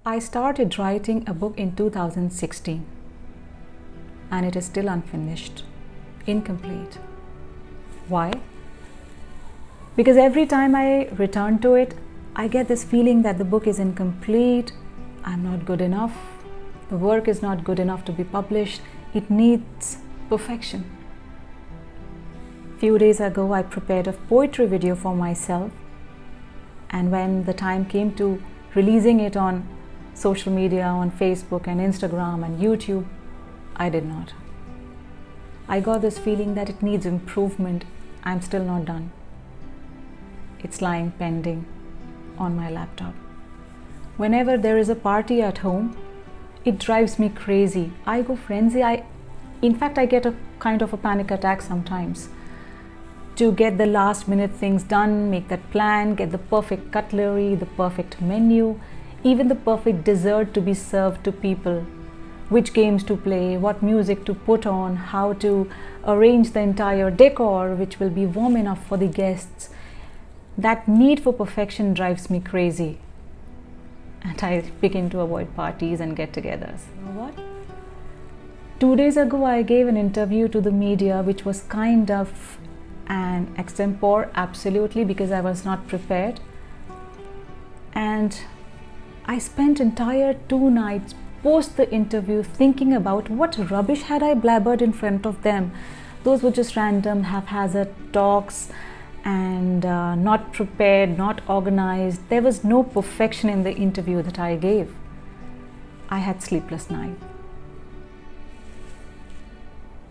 I started writing a book in 2016 and it is still unfinished, incomplete. Why? Because every time I return to it, I get this feeling that the book is incomplete, I'm not good enough, the work is not good enough to be published, it needs perfection. Few days ago, I prepared a poetry video for myself, and when the time came to releasing it on social media, on Facebook and Instagram and YouTube, I did not. I got this feeling that it needs improvement. I'm still not done. It's lying pending on my laptop. Whenever there is a party at home, it drives me crazy. I go frenzy. In fact, I get a kind of a panic attack sometimes. To get the last minute things done, make that plan, get the perfect cutlery, the perfect menu, even the perfect dessert to be served to people, which games to play, what music to put on, how to arrange the entire decor which will be warm enough for the guests. That need for perfection drives me crazy. And I begin to avoid parties and get-togethers. You know what? 2 days ago, I gave an interview to the media which was kind of an extempore, absolutely, because I was not prepared. And I spent entire 2 nights post the interview thinking about what rubbish had I blabbered in front of them. Those were just random, haphazard talks and not prepared, not organized. There was no perfection in the interview that I gave. I had sleepless nights.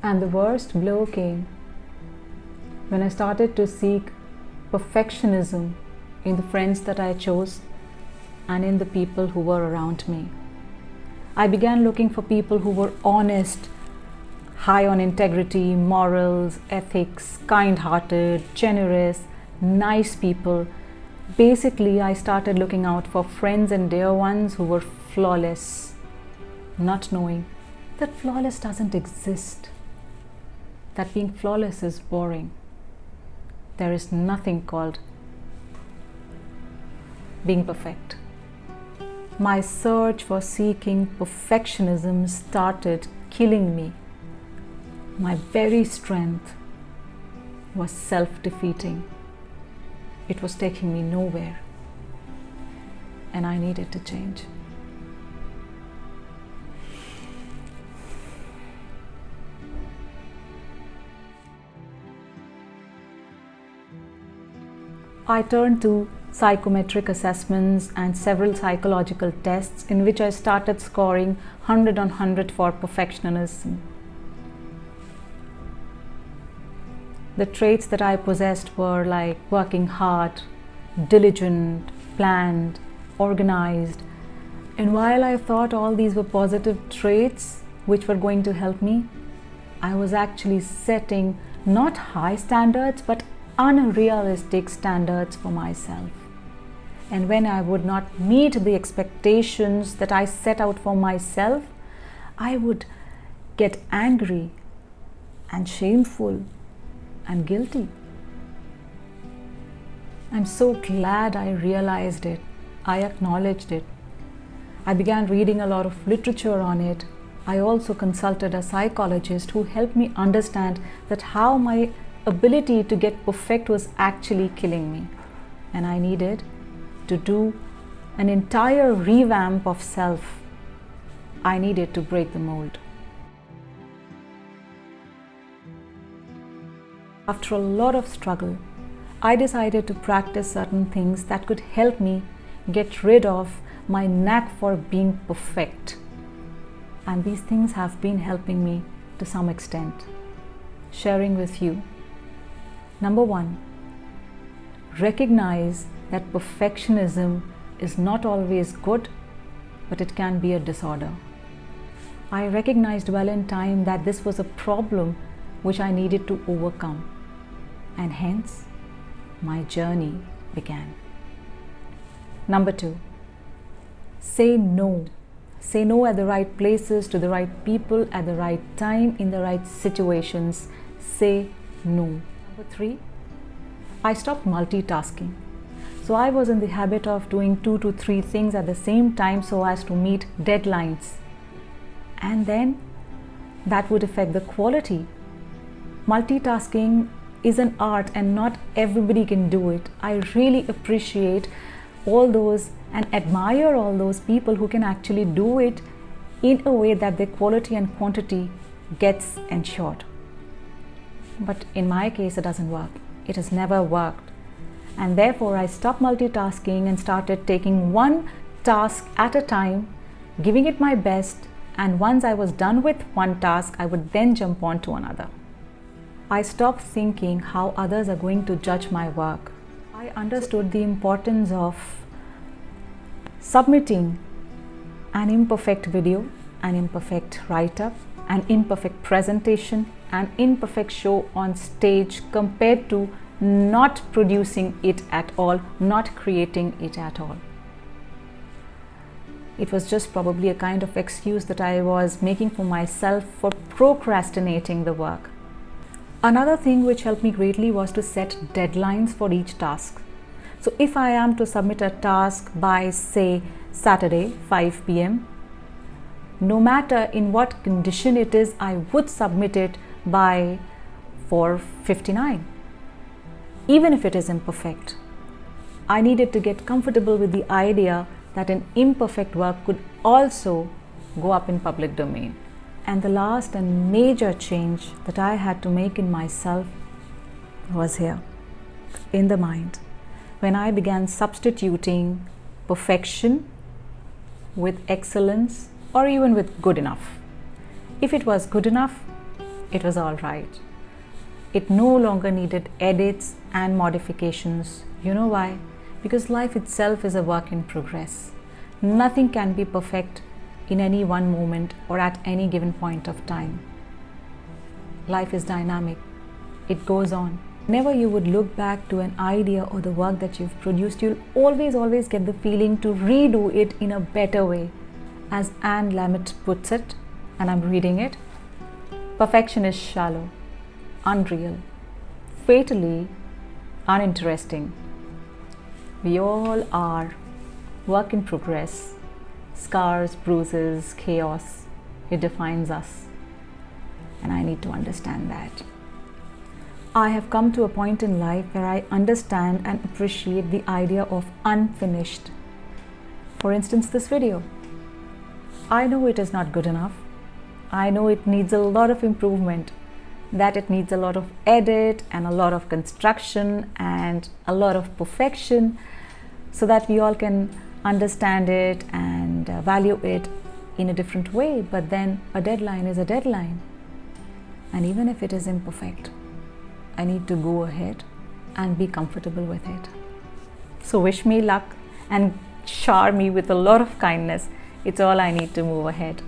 And the worst blow came when I started to seek perfectionism in the friends that I chose and in the people who were around me. I began looking for people who were honest, high on integrity, morals, ethics, kind-hearted, generous, nice people. Basically, I started looking out for friends and dear ones who were flawless, not knowing that flawless doesn't exist, that being flawless is boring. There is nothing called being perfect. My search for seeking perfectionism started killing me. My very strength was self-defeating. It was taking me nowhere, and I needed to change. I turned to psychometric assessments and several psychological tests in which I started scoring 100 on 100 for perfectionism. The traits that I possessed were like working hard, diligent, planned, organized. And while I thought all these were positive traits which were going to help me, I was actually setting not high standards but unrealistic standards for myself. And when I would not meet the expectations that I set out for myself, I would get angry and shameful and guilty. I'm so glad I realized it. I acknowledged it. I began reading a lot of literature on it. I also consulted a psychologist who helped me understand that how my ability to get perfect was actually killing me, and I needed to do an entire revamp of self. I needed to break the mold. After a lot of struggle, I decided to practice certain things that could help me get rid of my knack for being perfect. And these things have been helping me to some extent. Sharing with you. Number 1, recognize that perfectionism is not always good, but it can be a disorder. I recognized well in time that this was a problem which I needed to overcome, and hence my journey began. Number 2, say no. Say no at the right places, to the right people, at the right time, in the right situations. Say no. Number 3, I stopped multitasking. So I was in the habit of doing 2 to 3 things at the same time so as to meet deadlines. And then that would affect the quality. Multitasking is an art and not everybody can do it. I really appreciate all those and admire all those people who can actually do it in a way that their quality and quantity gets ensured. But in my case, it doesn't work. It has never worked. And therefore, I stopped multitasking and started taking one task at a time, giving it my best. And once I was done with one task, I would then jump on to another. I stopped thinking how others are going to judge my work. I understood the importance of submitting an imperfect video, an imperfect write-up, an imperfect presentation, an imperfect show on stage compared to not producing it at all, not creating it at all. It was just probably a kind of excuse that I was making for myself for procrastinating the work. Another thing which helped me greatly was to set deadlines for each task. So if I am to submit a task by, say, Saturday 5 p.m., no matter in what condition it is, I would submit it by 4:59. Even if it is imperfect, I needed to get comfortable with the idea that an imperfect work could also go up in public domain. And the last and major change that I had to make in myself was here, in the mind, when I began substituting perfection with excellence or even with good enough. If it was good enough, it was all right. It no longer needed edits and modifications. You know why? Because life itself is a work in progress. Nothing can be perfect in any one moment or at any given point of time. Life is dynamic. It goes on. Whenever you would look back to an idea or the work that you've produced, you'll always get the feeling to redo it in a better way. As Anne Lamott puts it, and I'm reading it, perfection is shallow, unreal, fatally uninteresting. We all are work in progress, scars, bruises, chaos. It defines us, and I need to understand that. I have come to a point in life where I understand and appreciate the idea of unfinished. For instance, this video. I know it is not good enough. I know it needs a lot of improvement, that it needs a lot of edit and a lot of construction and a lot of perfection so that we all can understand it and value it in a different way. But then a deadline is a deadline. And even if it is imperfect, I need to go ahead and be comfortable with it. So wish me luck and shower me with a lot of kindness. It's all I need to move ahead.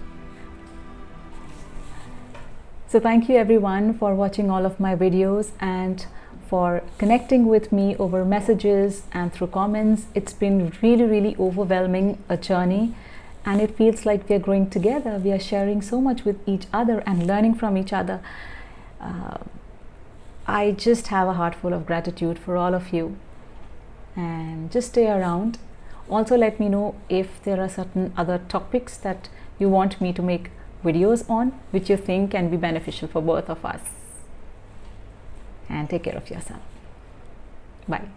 So thank you everyone for watching all of my videos and for connecting with me over messages and through comments. It's been really overwhelming, a journey, and it feels like we are growing together. We are sharing so much with each other and learning from each other. I just have a heart full of gratitude for all of you, and just stay around. Also let me know if there are certain other topics that you want me to make videos on, which you think can be beneficial for both of us. And take care of yourself. Bye.